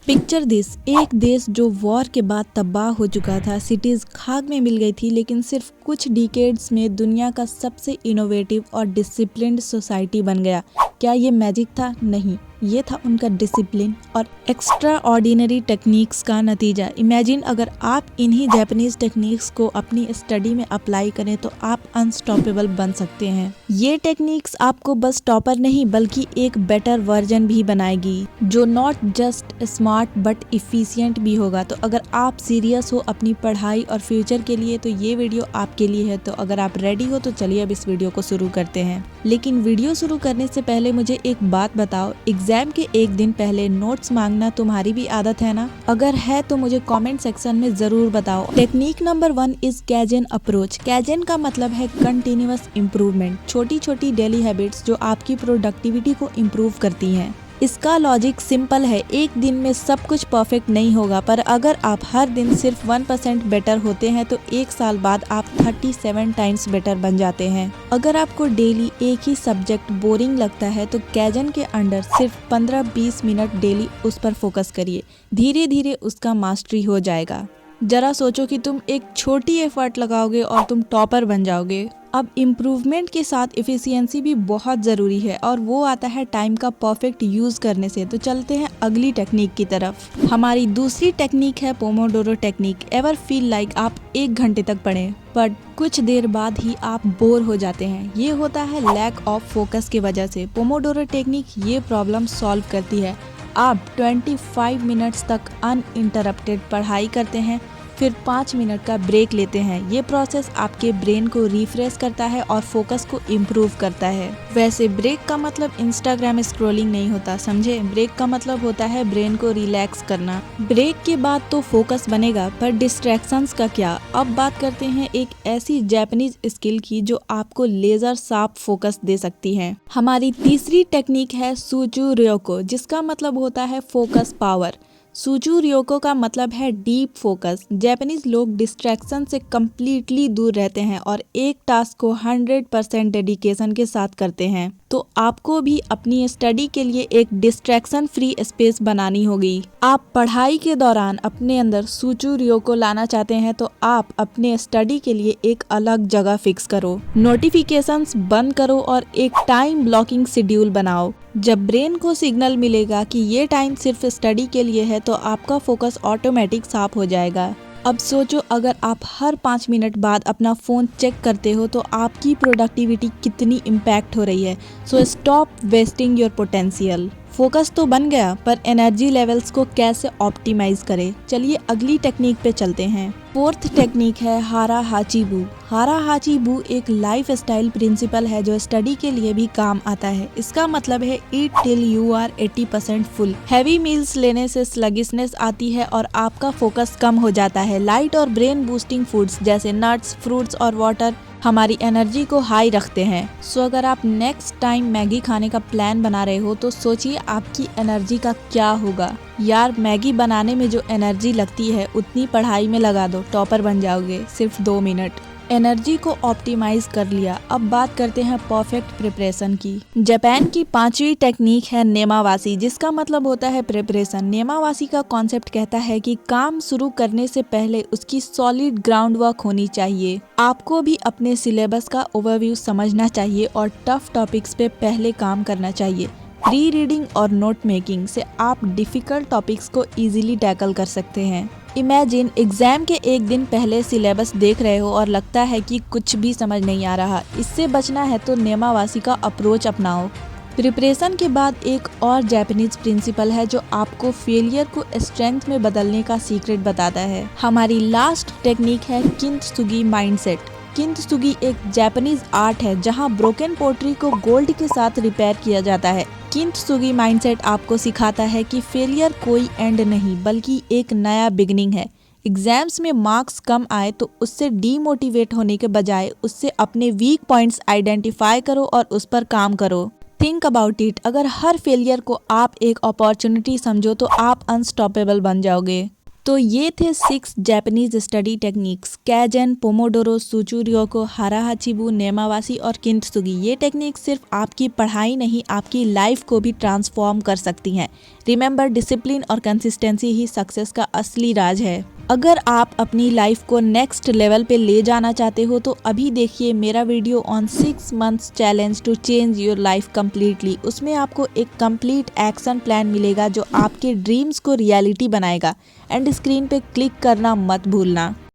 Picture this, एक देश जो वॉर के बाद तबाह हो चुका था, सिटीज खाक में मिल गई थी, लेकिन सिर्फ कुछ डिकेड्स में दुनिया का सबसे इनोवेटिव और डिसिप्लिन्ड सोसाइटी बन गया। क्या ये मैजिक था? नहीं, ये था उनका डिसिप्लिन और एक्स्ट्रा ऑर्डिनरी टेक्निक्स का नतीजा। इमेजिन अगर आप इन्हीं जापानीज टेक्निक्स को अपनी स्टडी में अप्लाई करें तो आप अनस्टॉपेबल बन सकते हैं। ये टेक्निक्स आपको बस टॉपर नहीं बल्कि एक बेटर वर्जन भी बनाएगी, जो not just smart but efficient भी होगा। तो अगर आप सीरियस हो अपनी पढ़ाई और फ्यूचर के लिए तो ये वीडियो आपके लिए है। तो अगर आप रेडी हो तो चलिए अब इस वीडियो को शुरू करते हैं। लेकिन वीडियो शुरू करने से पहले मुझे एक बात बताओ, एग्जाम के एक दिन पहले नोट्स मांगना तुम्हारी भी आदत है ना? अगर है तो मुझे कमेंट सेक्शन में जरूर बताओ। Technique number 1 is kaizen approach. Kaizen का मतलब है कंटिन्यूअस इम्प्रूवमेंट, छोटी छोटी डेली हैबिट्स जो आपकी प्रोडक्टिविटी को इम्प्रूव करती हैं। इसका लॉजिक सिंपल है, एक दिन में सब कुछ परफेक्ट नहीं होगा, पर अगर आप हर दिन सिर्फ 1% बेटर होते हैं तो एक साल बाद आप 37 टाइम्स बेटर बन जाते हैं। अगर आपको डेली एक ही सब्जेक्ट बोरिंग लगता है तो कैजन के अंडर सिर्फ 15-20 मिनट डेली उस पर फोकस करिए, धीरे धीरे उसका मास्टरी हो जाएगा। जरा सोचो कि तुम एक छोटी एफर्ट लगाओगे और तुम टॉपर बन जाओगे। अब इम्प्रूवमेंट के साथ एफिशिएंसी भी बहुत ज़रूरी है और वो आता है टाइम का परफेक्ट यूज़ करने से। तो चलते हैं अगली टेक्निक की तरफ। हमारी दूसरी टेक्निक है Pomodoro technique. Ever feel like आप 1 घंटे तक पढ़ें पर कुछ देर बाद ही आप बोर हो जाते हैं? ये होता है लैक ऑफ फोकस की वजह से। पोमोडोरो टेक्निक ये प्रॉब्लम सॉल्व करती है। आप 25 मिनट्स तक अनइंटरप्टेड पढ़ाई करते हैं, फिर 5 मिनट का ब्रेक लेते हैं। ये प्रोसेस आपके ब्रेन को रिफ्रेश करता है और फोकस को इम्प्रूव करता है। वैसे ब्रेक का मतलब इंस्टाग्राम स्क्रॉलिंग नहीं होता, समझे? ब्रेक का मतलब होता है ब्रेन को रिलैक्स करना। ब्रेक के बाद तो फोकस बनेगा, पर डिस्ट्रैक्शंस का क्या? अब बात करते हैं एक ऐसी जापानीज स्किल की जो आपको लेजर शार्प फोकस दे सकती है। हमारी तीसरी टेक्निक है सुजू रयोको, जिसका मतलब होता है फोकस पावर। सुजू रयोको का मतलब है डीप फोकस। जापानीज लोग डिस्ट्रैक्शन से कम्प्लीटली दूर रहते हैं और एक टास्क को 100% डेडिकेशन के साथ करते हैं। तो आपको भी अपनी स्टडी के लिए एक डिस्ट्रैक्शन फ्री स्पेस बनानी होगी। आप पढ़ाई के दौरान अपने अंदर सुजू रयोको लाना चाहते हैं तो आप अपने स्टडी के लिए एक अलग जगह फिक्स करो, नोटिफिकेशंस बंद करो और एक टाइम ब्लॉकिंग शेड्यूल बनाओ। जब ब्रेन को सिग्नल मिलेगा कि ये टाइम सिर्फ स्टडी के लिए है तो आपका फोकस ऑटोमेटिक साफ हो जाएगा। अब सोचो, अगर आप हर 5 मिनट बाद अपना फ़ोन चेक करते हो तो आपकी प्रोडक्टिविटी कितनी इम्पैक्ट हो रही है। So stop wasting your potential. Focus तो बन गया, पर एनर्जी लेवल्स को कैसे ऑप्टिमाइज करें? चलिए अगली टेक्निक पे चलते हैं। फोर्थ टेक्निक है हारा हाचिबू। हारा हाचिबू एक लाइफ स्टाइल प्रिंसिपल है जो स्टडी के लिए भी काम आता है। इसका मतलब है eat till you are 80% full. Heavy meals लेने से स्लगिशनेस आती है और आपका फोकस कम हो जाता है। लाइट और ब्रेन बूस्टिंग फूड्स जैसे नट्स, फ्रूट्स और वाटर हमारी एनर्जी को हाई रखते हैं। सो अगर आप नेक्स्ट टाइम मैगी खाने का प्लान बना रहे हो तो सोचिए आपकी एनर्जी का क्या होगा। यार, मैगी बनाने में जो एनर्जी लगती है उतनी पढ़ाई में लगा दो, टॉपर बन जाओगे सिर्फ 2 मिनट। एनर्जी को ऑप्टिमाइज कर लिया। अब बात करते हैं परफेक्ट प्रिपरेशन की। जापान की 5वीं टेक्निक है नेमावासी, जिसका मतलब होता है प्रिपरेशन। नेमावासी का कॉन्सेप्ट कहता है कि काम शुरू करने से पहले उसकी सॉलिड ग्राउंड वर्क होनी चाहिए। आपको भी अपने सिलेबस का ओवरव्यू समझना चाहिए और टफ टॉपिक्स पे पहले काम करना चाहिए। प्री रीडिंग और नोट मेकिंग से आप डिफिकल्ट टॉपिक्स को इजीली टैकल कर सकते हैं। इमेजिन एग्जाम के एक दिन पहले सिलेबस देख रहे हो और लगता है कि कुछ भी समझ नहीं आ रहा। इससे बचना है तो नेमावासी का अप्रोच अपनाओ। प्रिपरेशन के बाद एक और जापानीज प्रिंसिपल है जो आपको फेलियर को स्ट्रेंथ में बदलने का सीक्रेट बताता है। हमारी लास्ट टेक्निक है किंतसुगी माइंडसेट। किंतसुगी एक जापानीज आर्ट है जहां ब्रोकन पोट्री को गोल्ड के साथ रिपेयर किया जाता है। किंतसुगी माइंडसेट आपको सिखाता है कि फेलियर कोई एंड नहीं बल्कि एक नया बिगिनिंग है। एग्जाम्स में मार्क्स कम आए तो उससे डीमोटिवेट होने के बजाय उससे अपने वीक पॉइंट्स आइडेंटिफाई करो और उस पर काम करो। थिंक अबाउट इट, अगर हर फेलियर को आप एक अपॉर्चुनिटी समझो तो आप अनस्टॉपेबल बन जाओगे। तो ये थे 6 Japanese study techniques, kaizen, pomodoro, सुचुरियोको, हारा हाचिबु, नेमावासी और किंतसुगी। ये टेक्निक सिर्फ आपकी पढ़ाई नहीं, आपकी लाइफ को भी ट्रांसफॉर्म कर सकती हैं। रिमेंबर, डिसिप्लिन और कंसिस्टेंसी ही सक्सेस का असली राज है। अगर आप अपनी लाइफ को नेक्स्ट लेवल पे ले जाना चाहते हो तो अभी देखिए मेरा video on 6 months challenge to change your life completely. उसमें आपको एक कंप्लीट एक्शन प्लान मिलेगा जो आपके ड्रीम्स को रियलिटी बनाएगा। एंड स्क्रीन पे क्लिक करना मत भूलना।